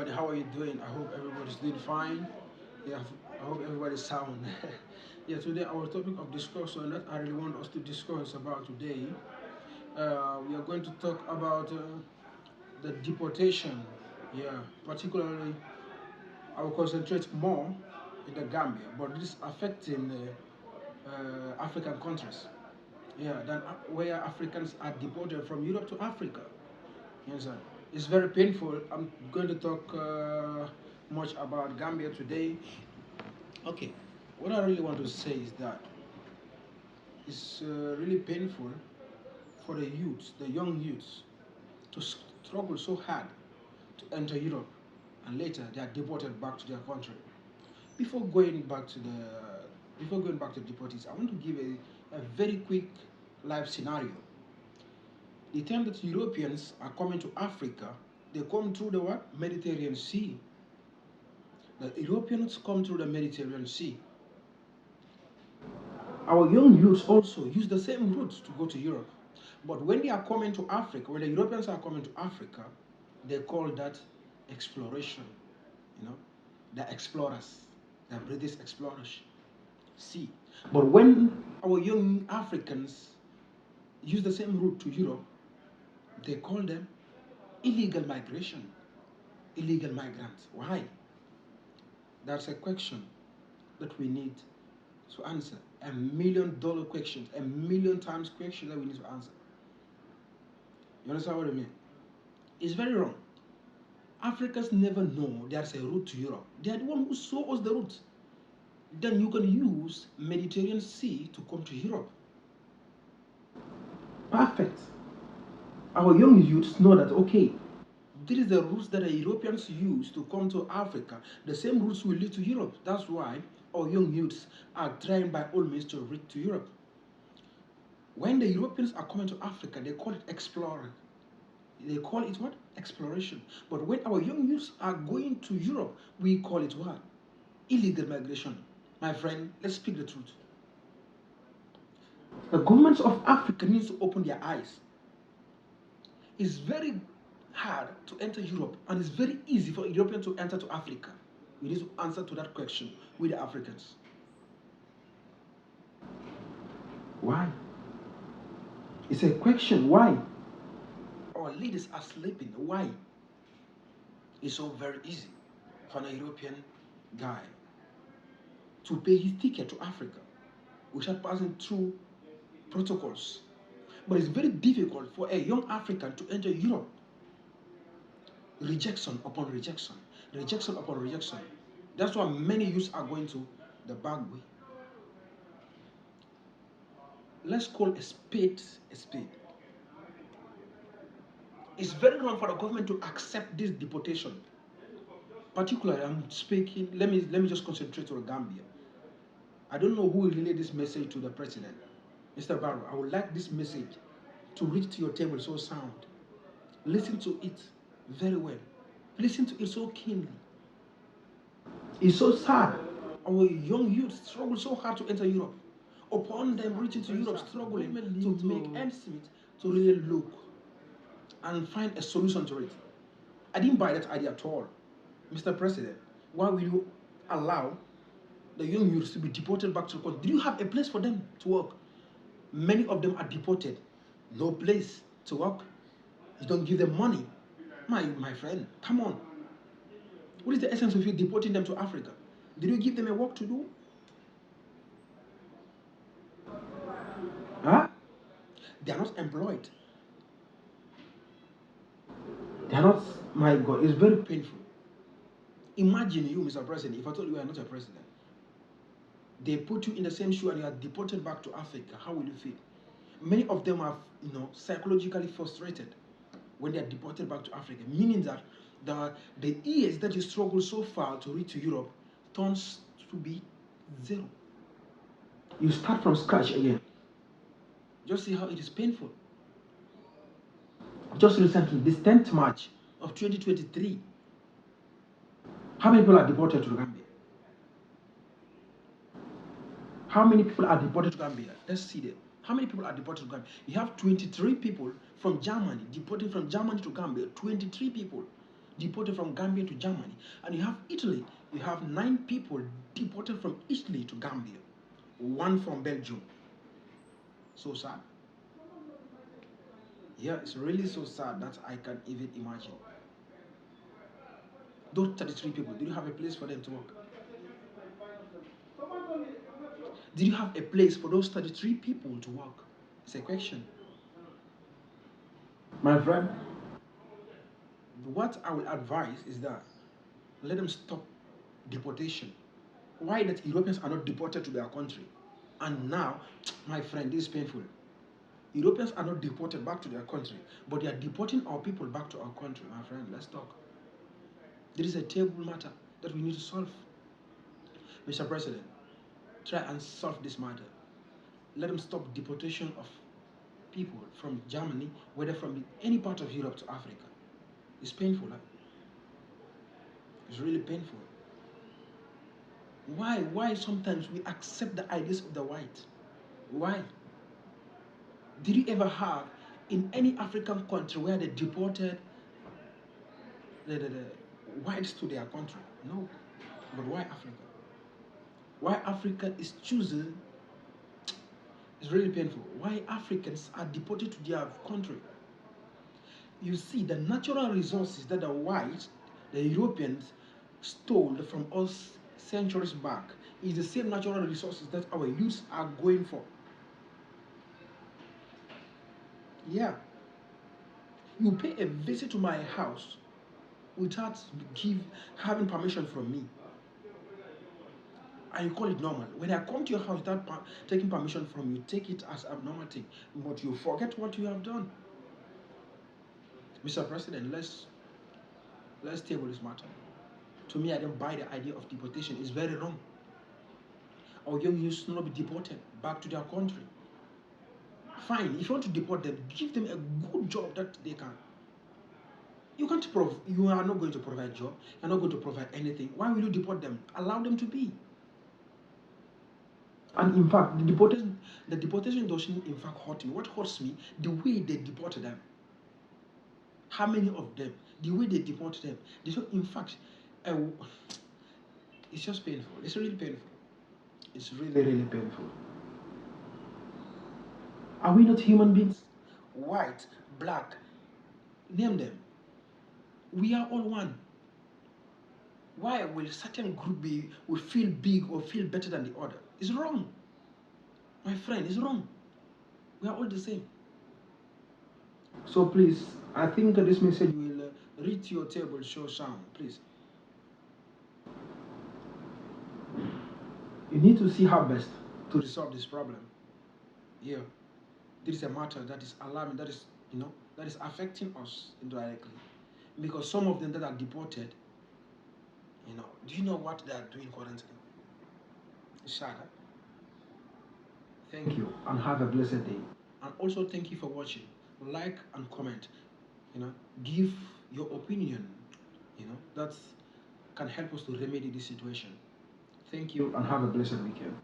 everybody. How are you doing? I hope everybody's doing fine. Yeah, I hope everybody's sound. Yeah, today our topic of discussion that I really want us to discuss about today. We are going to talk about the deportation. Yeah, particularly I will concentrate more in the Gambia, but this is affecting African countries. Yeah, than where Africans are deported from Europe to Africa. Yes, sir. It's very painful. I'm going to talk much about Gambia today. Okay, what I really want to say is that it's really painful for the youths, the young youths, to struggle so hard to enter Europe, and later they are deported back to their country. Before going back to the before going back to the deportees, I want to give a very quick life scenario. The time that Europeans are coming to Africa, they come through the what? Mediterranean Sea. The Europeans come through the Mediterranean Sea. Our young youths also use the same routes to go to Europe. But when they are coming to Africa, when the Europeans are coming to Africa, they call that exploration. You know, the explorers, the British explorers. See. But when our young Africans use the same route to Europe, they call them illegal migration, illegal migrants. Why? That's a question that we need to answer. $1 million question, a million times question that we need to answer. You understand what I mean? It's very wrong. Africans never know there's a route to Europe. They are the one who show us the route. Then you can use Mediterranean Sea to come to Europe. Perfect. Our young youths know that, okay, this is the routes that the Europeans use to come to Africa. The same routes will lead to Europe. That's why our young youths are trying by all means to reach to Europe. When the Europeans are coming to Africa, they call it explorer. They call it what? Exploration. But when our young youths are going to Europe, we call it what? Illegal migration. My friend, let's speak the truth. The governments of Africa needs to open their eyes. It's very hard to enter Europe, and it's very easy for Europeans to enter to Africa. We need to answer to that question with the Africans. Why? It's a question. Why? Our leaders are sleeping. Why? It's so very easy for a European guy to pay his ticket to Africa without passing through protocols. But it's very difficult for a young African to enter Europe. Rejection upon rejection, rejection upon rejection. That's why many youths are going to the back way. Let's call a spade a spade. It's very wrong for the government to accept this deportation. Particularly, I'm speaking. Let me just concentrate on Gambia. I don't know who will relay this message to the president, Mr. Barrow. I would like this message to reach to your table so sound. Listen to it very well. Listen to it so keenly. It's so sad. Our young youth struggle so hard to enter Europe. Upon them reaching to Europe, struggling to make ends meet, to really look and find a solution to it. I didn't buy that idea at all. Mr. President, why will you allow the young youths to be deported back to the country? Do you have a place for them to work? Many of them are deported. No place to work. You don't give them money. My friend, come on. What is the essence of you deporting them to Africa? Did you give them a work to do? Huh? They are not employed. They are not, my God, it's very painful. Imagine you, Mr. President, if I told you are not a president, they put you in the same shoe and you are deported back to Africa, how will you feel? Many of them are, psychologically frustrated when they are deported back to Africa, meaning that the years that you struggle so far to reach to Europe turns to be zero. You start from scratch again. Just see how it is painful. Just recently, this 10th March of 2023, how many people are deported to Gambia? How many people are deported to Gambia? Let's see them. How many people are deported to Gambia? You have 23 people from Germany, deported from Germany to Gambia. 23 people. deported from Gambia to Germany. And you have Italy, you have 9 people deported from Italy to Gambia, 1 from Belgium. So sad. Yeah, it's really so sad that I can't even imagine. Those 33 people, did you have a place for them to work? Did you have a place for those 33 people to work? It's a question. My friend, what I will advise is that let them stop deportation. Why that Europeans are not deported to their country? And now, my friend, this is painful. Europeans are not deported back to their country, but they are deporting our people back to our country. My friend, let's talk. There is a terrible matter that we need to solve. Mr. President, try and solve this matter. Let them stop deportation of people from Germany, whether from any part of Europe to Africa. It's painful. Huh? It's really painful. Why sometimes we accept the ideas of the white? Why? Did you ever have in any African country where they deported the whites to their country? No. But why Africa? Why Africa is choosing is really painful. Why Africans are deported to their country? You see, the natural resources that the whites, the Europeans, stole from us centuries back is the same natural resources that our youths are going for. Yeah. You pay a visit to my house without having permission from me. And you call it normal. When I come to your house without taking permission from you, take it as a normal thing. But you forget what you have done. Mr. President, let's table this matter. To me, I don't buy the idea of deportation. It's very wrong. Our young youths should not be deported back to their country. Fine, if you want to deport them, give them a good job that they can. You are not going to provide job. You're not going to provide anything. Why will you deport them? Allow them to be. And in fact, the deportation doesn't in fact hurt me. What hurts me, the way they deported them. How many of them? The way they deported them. In fact, it's just painful. It's really painful. It's really, really painful. Are we not human beings? White, black, name them. We are all one. Why will certain group will feel big or feel better than the other? It's wrong. My friend, it's wrong. We are all the same. So please, I think this message will reach your table, show sound, please. You need to see how best to resolve this problem. Yeah, this is a matter that is alarming, that is affecting us indirectly. Because some of them that are deported, do you know what they are doing currently? It's sad. Huh? Thank you and have a blessed day. And also thank you for watching. Like and comment. Give your opinion. That can help us to remedy this situation. Thank you and have a blessed weekend.